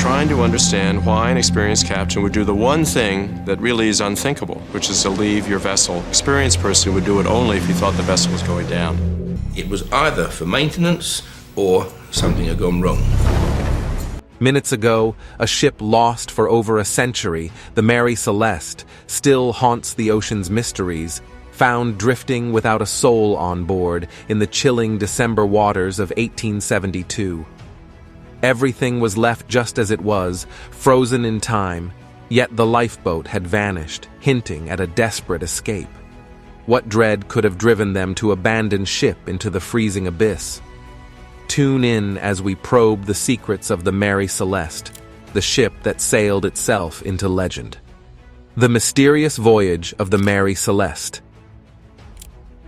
trying to understand why an experienced captain would do the one thing that really is unthinkable, which is to leave your vessel. An experienced person would do it only if he thought the vessel was going down. It was either for maintenance or something had gone wrong. Minutes ago, a ship lost for over a century, the Mary Celeste, still haunts the ocean's mysteries, found drifting without a soul on board in the chilling December waters of 1872. Everything was left just as it was, frozen in time, yet the lifeboat had vanished, hinting at a desperate escape. What dread could have driven them to abandon ship into the freezing abyss? Tune in as we probe the secrets of the Mary Celeste, the ship that sailed itself into legend. The mysterious voyage of the Mary Celeste.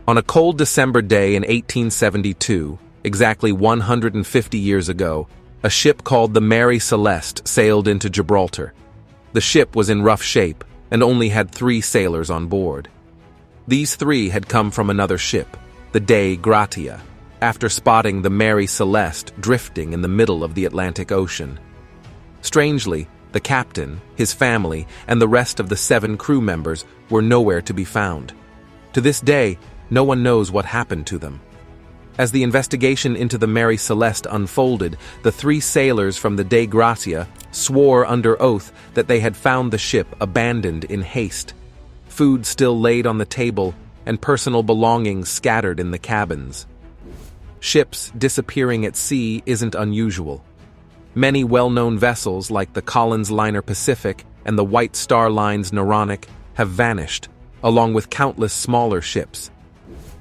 On a cold December day in 1872, exactly 150 years ago, a ship called the Mary Celeste sailed into Gibraltar. The ship was in rough shape and only had 3 sailors on board. These 3 had come from another ship, the Dei Gratia, after spotting the Mary Celeste drifting in the middle of the Atlantic Ocean. Strangely, the captain, his family, and the rest of the 7 crew members were nowhere to be found. To this day, no one knows what happened to them. As the investigation into the Mary Celeste unfolded, the 3 sailors from the Dei Gratia swore under oath that they had found the ship abandoned in haste, food still laid on the table, and personal belongings scattered in the cabins. Ships disappearing at sea isn't unusual. Many well-known vessels like the Collins Liner Pacific and the White Star Line's Noronic have vanished, along with countless smaller ships.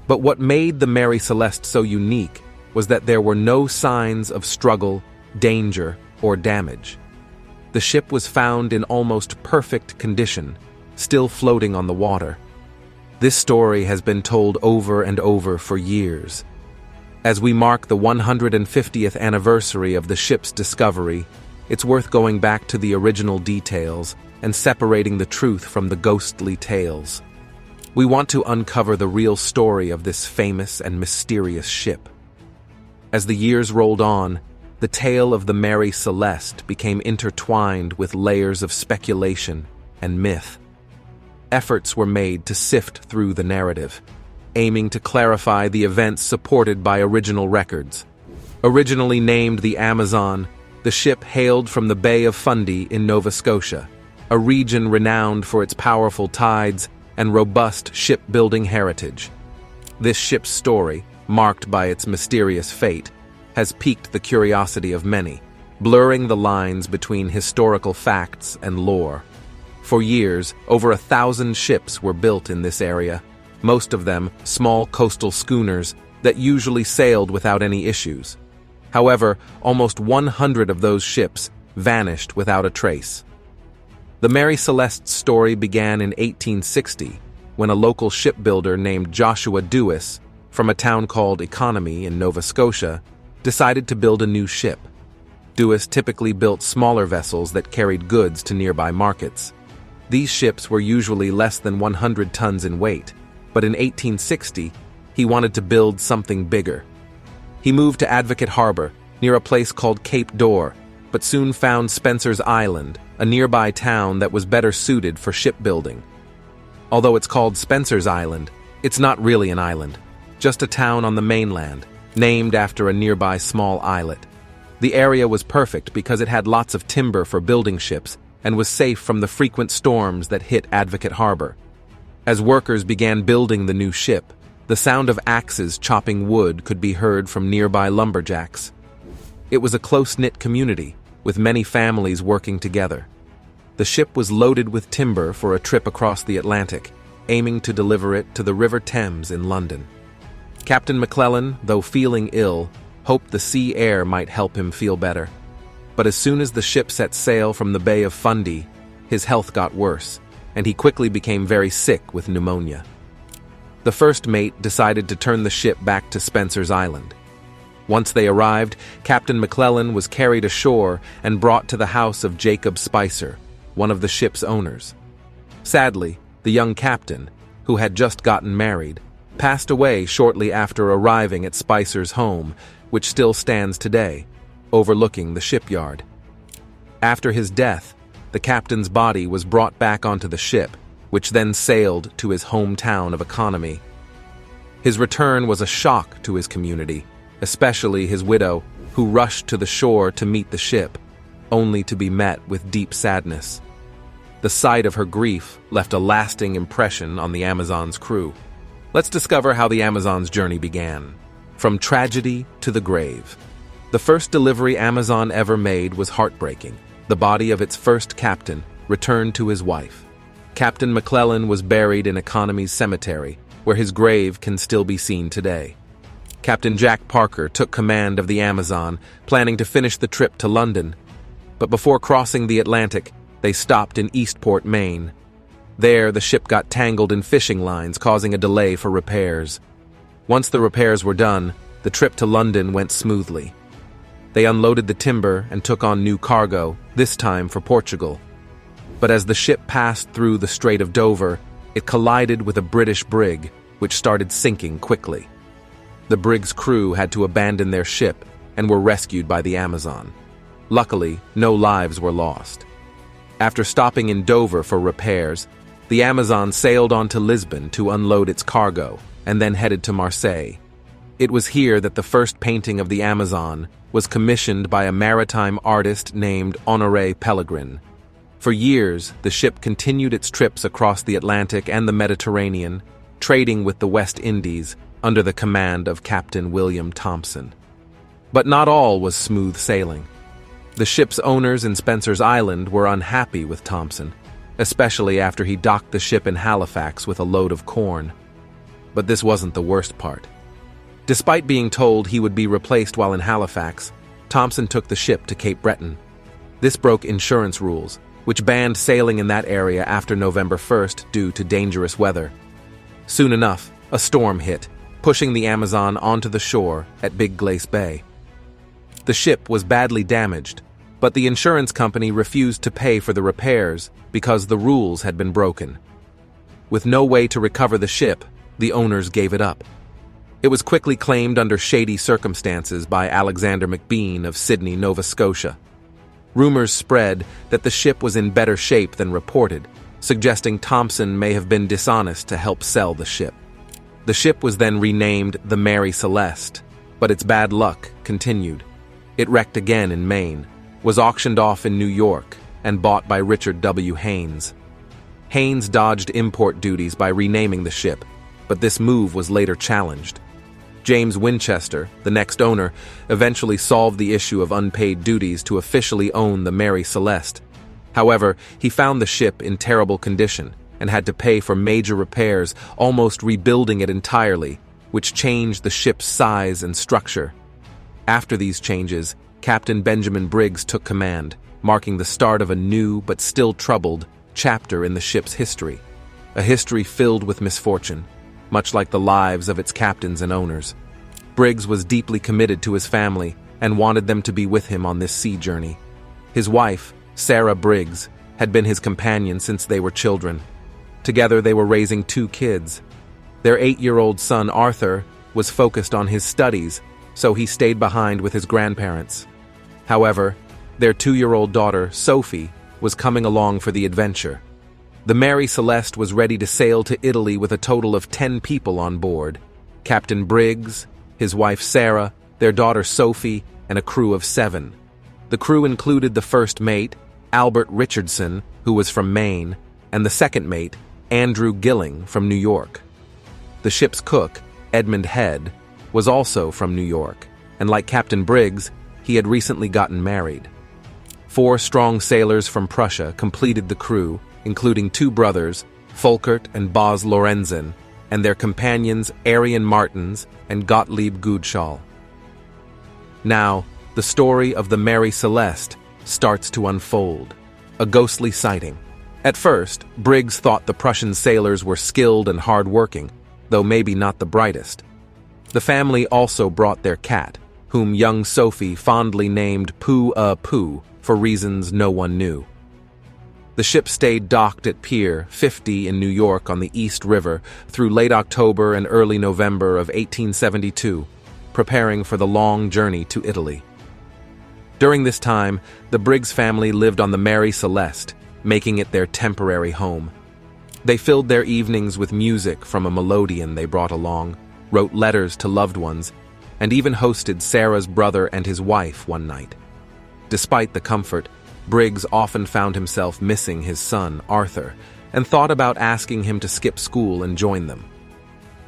But what made the Mary Celeste so unique was that there were no signs of struggle, danger, or damage. The ship was found in almost perfect condition, still floating on the water. This story has been told over and over for years. As we mark the 150th anniversary of the ship's discovery, it's worth going back to the original details and separating the truth from the ghostly tales. We want to uncover the real story of this famous and mysterious ship. As the years rolled on, the tale of the Mary Celeste became intertwined with layers of speculation and myth. Efforts were made to sift through the narrative, aiming to clarify the events supported by original records. Originally named the Amazon, the ship hailed from the Bay of Fundy in Nova Scotia, a region renowned for its powerful tides and robust shipbuilding heritage. This ship's story, marked by its mysterious fate, has piqued the curiosity of many, blurring the lines between historical facts and lore. For years, over 1,000 ships were built in this area, most of them small coastal schooners that usually sailed without any issues. However, almost 100 of those ships vanished without a trace. The Mary Celeste's story began in 1860, when a local shipbuilder named Joshua Dewis, from a town called Economy in Nova Scotia, decided to build a new ship. Dewis typically built smaller vessels that carried goods to nearby markets. These ships were usually less than 100 tons in weight, but in 1860, he wanted to build something bigger. He moved to Advocate Harbor, near a place called Cape Door, but soon found Spencer's Island, a nearby town that was better suited for shipbuilding. Although it's called Spencer's Island, it's not really an island, just a town on the mainland, named after a nearby small islet. The area was perfect because it had lots of timber for building ships and was safe from the frequent storms that hit Advocate Harbor. As workers began building the new ship, the sound of axes chopping wood could be heard from nearby lumberjacks. It was a close-knit community, with many families working together. The ship was loaded with timber for a trip across the Atlantic, aiming to deliver it to the River Thames in London. Captain McClellan, though feeling ill, hoped the sea air might help him feel better. But as soon as the ship set sail from the Bay of Fundy, his health got worse, and he quickly became very sick with pneumonia. The first mate decided to turn the ship back to Spencer's Island. Once they arrived, Captain McClellan was carried ashore and brought to the house of Jacob Spicer, one of the ship's owners. Sadly, the young captain, who had just gotten married, passed away shortly after arriving at Spicer's home, which still stands today, overlooking the shipyard. After his death, the captain's body was brought back onto the ship, which then sailed to his hometown of Economy. His return was a shock to his community, especially his widow, who rushed to the shore to meet the ship, only to be met with deep sadness. The sight of her grief left a lasting impression on the Amazon's crew. Let's discover how the Amazon's journey began. From tragedy to the grave. The first delivery Amazon ever made was heartbreaking. The body of its first captain returned to his wife. Captain McClellan was buried in Economy's cemetery, where his grave can still be seen today. Captain Jack Parker took command of the Amazon, planning to finish the trip to London. But before crossing the Atlantic, they stopped in Eastport, Maine. There, the ship got tangled in fishing lines, causing a delay for repairs. Once the repairs were done, the trip to London went smoothly. They unloaded the timber and took on new cargo, this time for Portugal. But as the ship passed through the Strait of Dover, it collided with a British brig, which started sinking quickly. The brig's crew had to abandon their ship and were rescued by the Amazon. Luckily, no lives were lost. After stopping in Dover for repairs, the Amazon sailed on to Lisbon to unload its cargo and then headed to Marseille. It was here that the first painting of the Amazon was commissioned by a maritime artist named Honoré Pellegrin. For years, the ship continued its trips across the Atlantic and the Mediterranean, trading with the West Indies under the command of Captain William Thompson. But not all was smooth sailing. The ship's owners in Spencer's Island were unhappy with Thompson, especially after he docked the ship in Halifax with a load of corn. But this wasn't the worst part. Despite being told he would be replaced while in Halifax, Thompson took the ship to Cape Breton. This broke insurance rules, which banned sailing in that area after November 1st due to dangerous weather. Soon enough, a storm hit, pushing the Amazon onto the shore at Big Glace Bay. The ship was badly damaged, but the insurance company refused to pay for the repairs because the rules had been broken. With no way to recover the ship, the owners gave it up. It was quickly claimed under shady circumstances by Alexander McBean of Sydney, Nova Scotia. Rumors spread that the ship was in better shape than reported, suggesting Thompson may have been dishonest to help sell the ship. The ship was then renamed the Mary Celeste, but its bad luck continued. It wrecked again in Maine, was auctioned off in New York, and bought by Richard W. Haynes. Haynes dodged import duties by renaming the ship, but this move was later challenged. James Winchester, the next owner, eventually solved the issue of unpaid duties to officially own the Mary Celeste. However, he found the ship in terrible condition and had to pay for major repairs, almost rebuilding it entirely, which changed the ship's size and structure. After these changes, Captain Benjamin Briggs took command, marking the start of a new but still troubled chapter in the ship's history. A history filled with misfortune, much like the lives of its captains and owners. Briggs was deeply committed to his family and wanted them to be with him on this sea journey. His wife, Sarah Briggs, had been his companion since they were children. Together they were raising 2 kids. Their 8-year-old son, Arthur, was focused on his studies, so he stayed behind with his grandparents. However, their 2-year-old daughter, Sophie, was coming along for the adventure. The Mary Celeste was ready to sail to Italy with a total of 10 people on board: Captain Briggs, his wife Sarah, their daughter Sophie, and a crew of 7. The crew included the first mate, Albert Richardson, who was from Maine, and the second mate, Andrew Gilling, from New York. The ship's cook, Edmund Head, was also from New York, and like Captain Briggs, he had recently gotten married. 4 strong sailors from Prussia completed the crew, including 2 brothers, Folkert and Bos Lorenzen, and their companions Arian Martins and Gottlieb Gudschall. Now, the story of the Mary Celeste starts to unfold. A ghostly sighting. At first, Briggs thought the Prussian sailors were skilled and hard-working, though maybe not the brightest. The family also brought their cat, whom young Sophie fondly named Pooh for reasons no one knew. The ship stayed docked at Pier 50 in New York on the East River through late October and early November of 1872, preparing for the long journey to Italy. During this time, the Briggs family lived on the Mary Celeste, making it their temporary home. They filled their evenings with music from a melodeon they brought along, wrote letters to loved ones, and even hosted Sarah's brother and his wife one night. Despite the comfort, Briggs often found himself missing his son, Arthur, and thought about asking him to skip school and join them.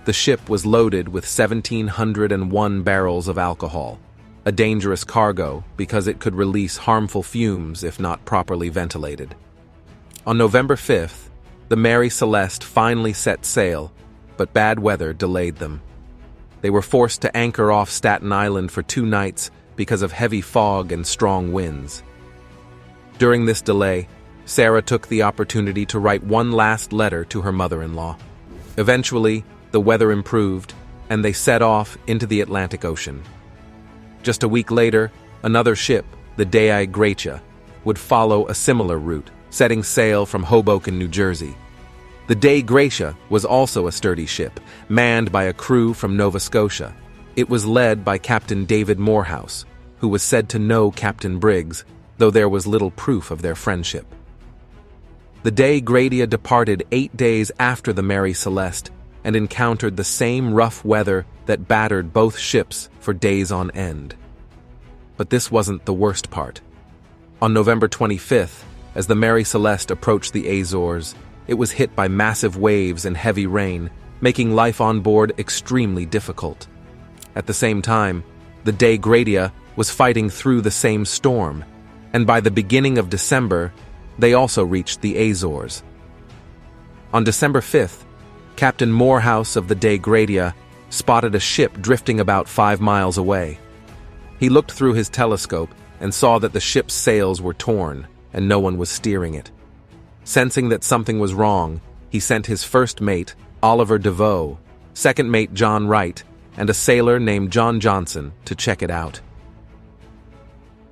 The ship was loaded with 1,701 barrels of alcohol, a dangerous cargo because it could release harmful fumes if not properly ventilated. On November 5th, the Mary Celeste finally set sail, but bad weather delayed them. They were forced to anchor off Staten Island for 2 nights because of heavy fog and strong winds. During this delay, Sarah took the opportunity to write one last letter to her mother-in-law. Eventually, the weather improved, and they set off into the Atlantic Ocean. Just a week later, another ship, the Dei Gratia, would follow a similar route, setting sail from Hoboken, New Jersey. The Dei Gratia was also a sturdy ship, manned by a crew from Nova Scotia. It was led by Captain David Morehouse, who was said to know Captain Briggs, though there was little proof of their friendship. The Dei Gratia departed 8 days after the Mary Celeste and encountered the same rough weather that battered both ships for days on end. But this wasn't the worst part. On November 25th, as the Mary Celeste approached the Azores, it was hit by massive waves and heavy rain, making life on board extremely difficult. At the same time, the Dei Gratia was fighting through the same storm, and by the beginning of December, they also reached the Azores. On December 5th, Captain Morehouse of the Dei Gratia spotted a ship drifting about 5 miles away. He looked through his telescope and saw that the ship's sails were torn and no one was steering it. Sensing that something was wrong, he sent his first mate, Oliver DeVoe, second mate John Wright, and a sailor named John Johnson to check it out.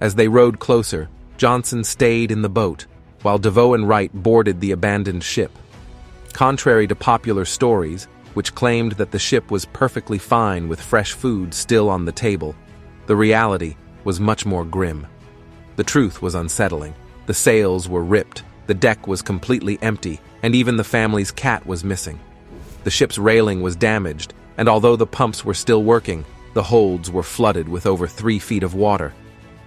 As they rowed closer, Johnson stayed in the boat, while DeVoe and Wright boarded the abandoned ship. Contrary to popular stories, which claimed that the ship was perfectly fine with fresh food still on the table, the reality was much more grim. The truth was unsettling. The sails were ripped, the deck was completely empty, and even the family's cat was missing. The ship's railing was damaged, and although the pumps were still working, the holds were flooded with over 3 feet of water.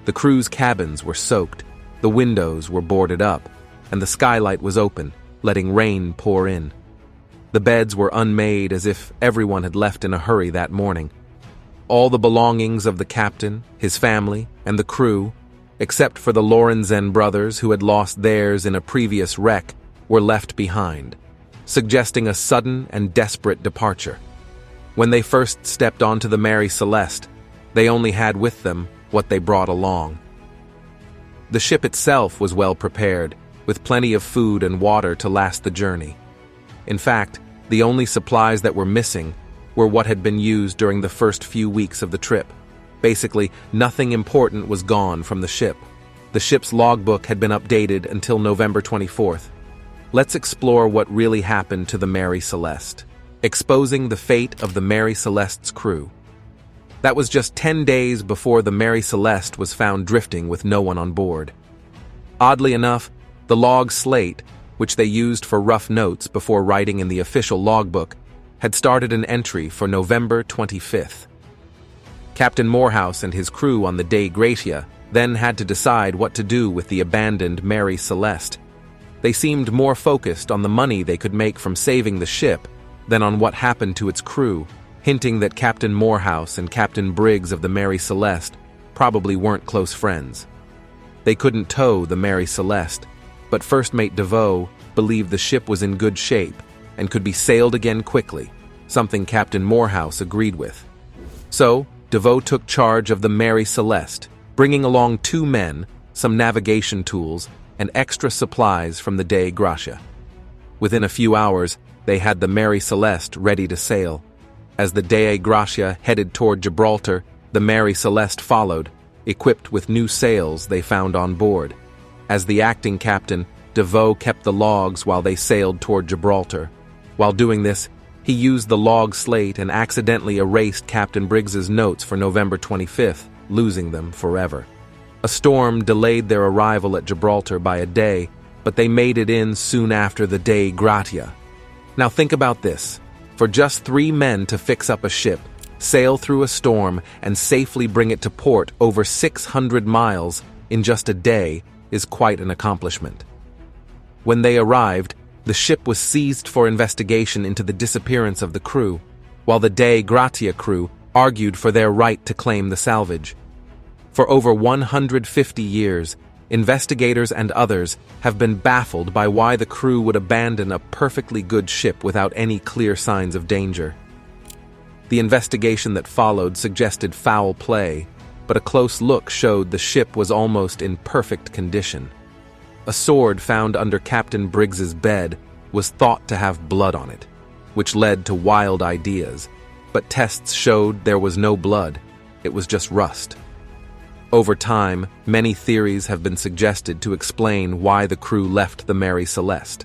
The crew's cabins were soaked, the windows were boarded up, and the skylight was open, letting rain pour in. The beds were unmade as if everyone had left in a hurry that morning. All the belongings of the captain, his family, and the crew, except for the Lorenzen brothers who had lost theirs in a previous wreck, were left behind, suggesting a sudden and desperate departure. When they first stepped onto the Mary Celeste, they only had with them what they brought along. The ship itself was well prepared, with plenty of food and water to last the journey. In fact, the only supplies that were missing were what had been used during the first few weeks of the trip. Basically, nothing important was gone from the ship. The ship's logbook had been updated until November 24th. Let's explore what really happened to the Mary Celeste, exposing the fate of the Mary Celeste's crew. That was just 10 days before the Mary Celeste was found drifting with no one on board. Oddly enough, the log slate, which they used for rough notes before writing in the official logbook, had started an entry for November 25th. Captain Morehouse and his crew on the Dei Gratia then had to decide what to do with the abandoned Mary Celeste. They seemed more focused on the money they could make from saving the ship than on what happened to its crew, hinting that Captain Morehouse and Captain Briggs of the Mary Celeste probably weren't close friends. They couldn't tow the Mary Celeste, but First Mate DeVoe believed the ship was in good shape and could be sailed again quickly, something Captain Morehouse agreed with. So, DeVoe took charge of the Mary Celeste, bringing along 2 men, some navigation tools, and extra supplies from the Dei Gratia. Within a few hours, they had the Mary Celeste ready to sail. As the Dei Gratia headed toward Gibraltar, the Mary Celeste followed, equipped with new sails they found on board. As the acting captain, DeVoe kept the logs while they sailed toward Gibraltar. While doing this, he used the log slate and accidentally erased Captain Briggs's notes for November 25th, losing them forever. A storm delayed their arrival at Gibraltar by a day, but they made it in soon after the Dei Gratia. Now think about this. For just 3 men to fix up a ship, sail through a storm, and safely bring it to port over 600 miles in just a day is quite an accomplishment. When they arrived, the ship was seized for investigation into the disappearance of the crew, while the Dei Gratia crew argued for their right to claim the salvage. For over 150 years, investigators and others have been baffled by why the crew would abandon a perfectly good ship without any clear signs of danger. The investigation that followed suggested foul play, but a close look showed the ship was almost in perfect condition. A sword found under Captain Briggs's bed was thought to have blood on it, which led to wild ideas, but tests showed there was no blood, it was just rust. Over time, many theories have been suggested to explain why the crew left the Mary Celeste.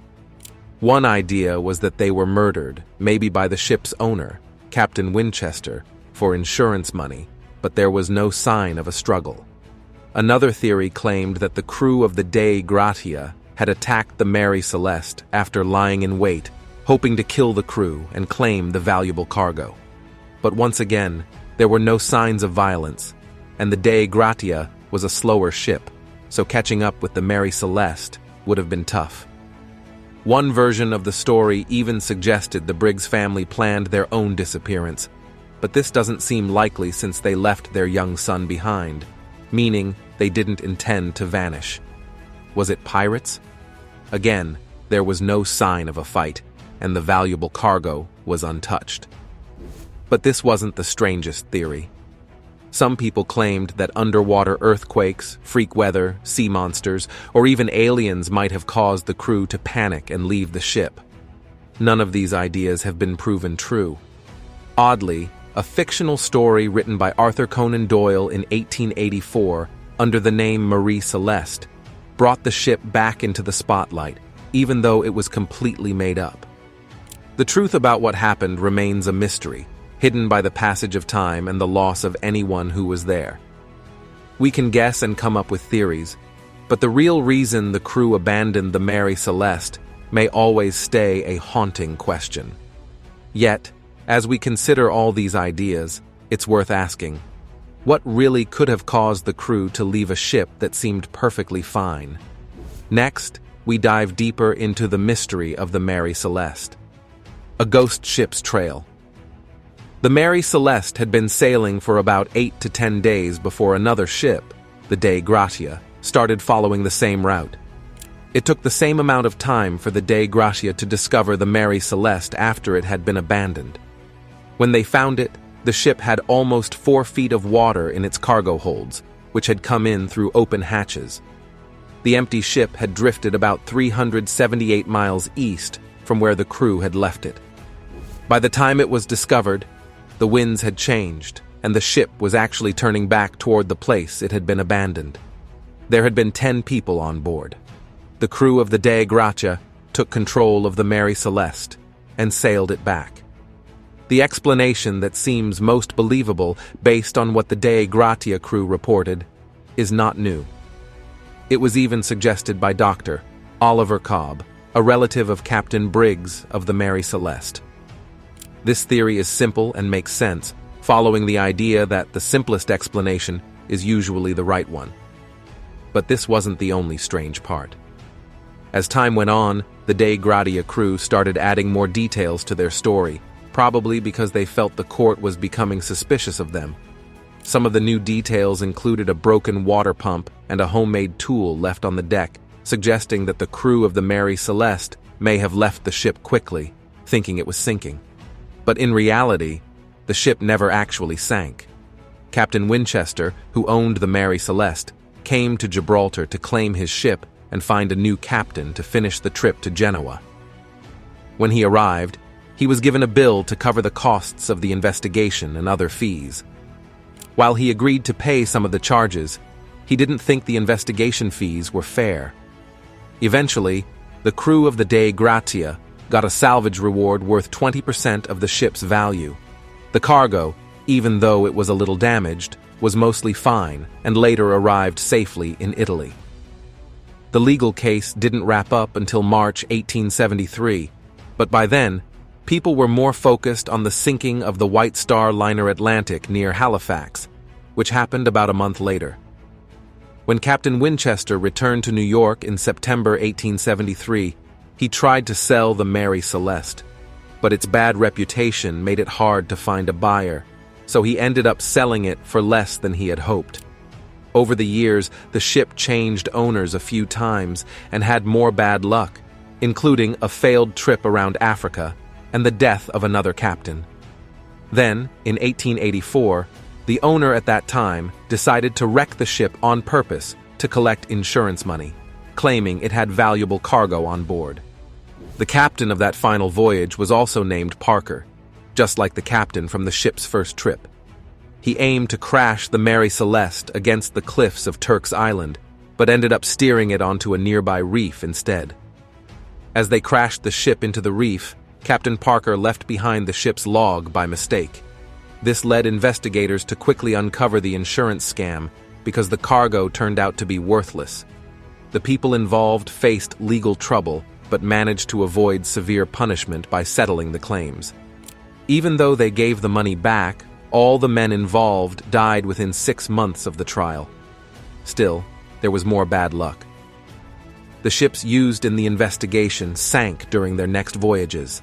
One idea was that they were murdered, maybe by the ship's owner, Captain Winchester, for insurance money, but there was no sign of a struggle. Another theory claimed that the crew of the Dei Gratia had attacked the Mary Celeste after lying in wait, hoping to kill the crew and claim the valuable cargo. But once again, there were no signs of violence, and the Dei Gratia was a slower ship, so catching up with the Mary Celeste would have been tough. One version of the story even suggested the Briggs family planned their own disappearance, but this doesn't seem likely since they left their young son behind, meaning they didn't intend to vanish. Was it pirates? Again, there was no sign of a fight, and the valuable cargo was untouched. But this wasn't the strangest theory. Some people claimed that underwater earthquakes, freak weather, sea monsters, or even aliens might have caused the crew to panic and leave the ship. None of these ideas have been proven true. Oddly, a fictional story written by Arthur Conan Doyle in 1884 under the name Mary Celeste brought the ship back into the spotlight, even though it was completely made up. The truth about what happened remains a mystery, hidden by the passage of time and the loss of anyone who was there. We can guess and come up with theories, but the real reason the crew abandoned the Mary Celeste may always stay a haunting question. Yet, as we consider all these ideas, it's worth asking, what really could have caused the crew to leave a ship that seemed perfectly fine? Next, we dive deeper into the mystery of the Mary Celeste. A ghost ship's trail. The Mary Celeste had been sailing for about 8 to 10 days before another ship, the Dei Gratia, started following the same route. It took the same amount of time for the Dei Gratia to discover the Mary Celeste after it had been abandoned. When they found it, the ship had almost 4 feet of water in its cargo holds, which had come in through open hatches. The empty ship had drifted about 378 miles east from where the crew had left it. By the time it was discovered, the winds had changed, and the ship was actually turning back toward the place it had been abandoned. There had been 10 people on board. The crew of the Dei Gratia took control of the Mary Celeste and sailed it back. The explanation that seems most believable based on what the Dei Gratia crew reported is not new. It was even suggested by Dr. Oliver Cobb, a relative of Captain Briggs of the Mary Celeste. This theory is simple and makes sense, following the idea that the simplest explanation is usually the right one. But this wasn't the only strange part. As time went on, the Dei Gratia crew started adding more details to their story, probably because they felt the court was becoming suspicious of them. Some of the new details included a broken water pump and a homemade tool left on the deck, suggesting that the crew of the Mary Celeste may have left the ship quickly, thinking it was sinking. But in reality, the ship never actually sank. Captain Winchester, who owned the Mary Celeste, came to Gibraltar to claim his ship and find a new captain to finish the trip to Genoa. When he arrived, he was given a bill to cover the costs of the investigation and other fees. While he agreed to pay some of the charges, he didn't think the investigation fees were fair. Eventually, the crew of the Dei Gratia got a salvage reward worth 20% of the ship's value. The cargo, even though it was a little damaged, was mostly fine and later arrived safely in Italy. The legal case didn't wrap up until March 1873, but by then, people were more focused on the sinking of the White Star liner Atlantic near Halifax, which happened about a month later. When Captain Winchester returned to New York in September 1873, he tried to sell the Mary Celeste, but its bad reputation made it hard to find a buyer, so he ended up selling it for less than he had hoped. Over the years, the ship changed owners a few times and had more bad luck, including a failed trip around Africa and the death of another captain. Then, in 1884, the owner at that time decided to wreck the ship on purpose to collect insurance money, claiming it had valuable cargo on board. The captain of that final voyage was also named Parker, just like the captain from the ship's first trip. He aimed to crash the Mary Celeste against the cliffs of Turk's Island, but ended up steering it onto a nearby reef instead. As they crashed the ship into the reef, Captain Parker left behind the ship's log by mistake. This led investigators to quickly uncover the insurance scam because the cargo turned out to be worthless. The people involved faced legal trouble, but managed to avoid severe punishment by settling the claims. Even though they gave the money back, all the men involved died within 6 months of the trial. Still, there was more bad luck. The ships used in the investigation sank during their next voyages.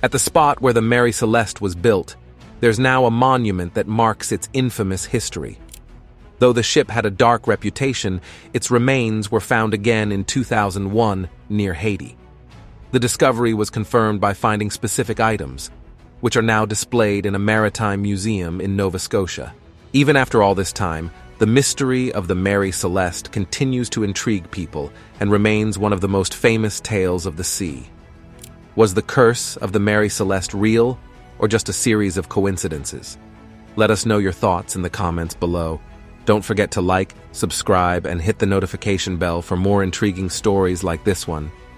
At the spot where the Mary Celeste was built, there's now a monument that marks its infamous history. Though the ship had a dark reputation, its remains were found again in 2001 near Haiti. The discovery was confirmed by finding specific items, which are now displayed in a maritime museum in Nova Scotia. Even after all this time, the mystery of the Mary Celeste continues to intrigue people and remains one of the most famous tales of the sea. Was the curse of the Mary Celeste real, or just a series of coincidences? Let us know your thoughts in the comments below. Don't forget to like, subscribe, and hit the notification bell for more intriguing stories like this one.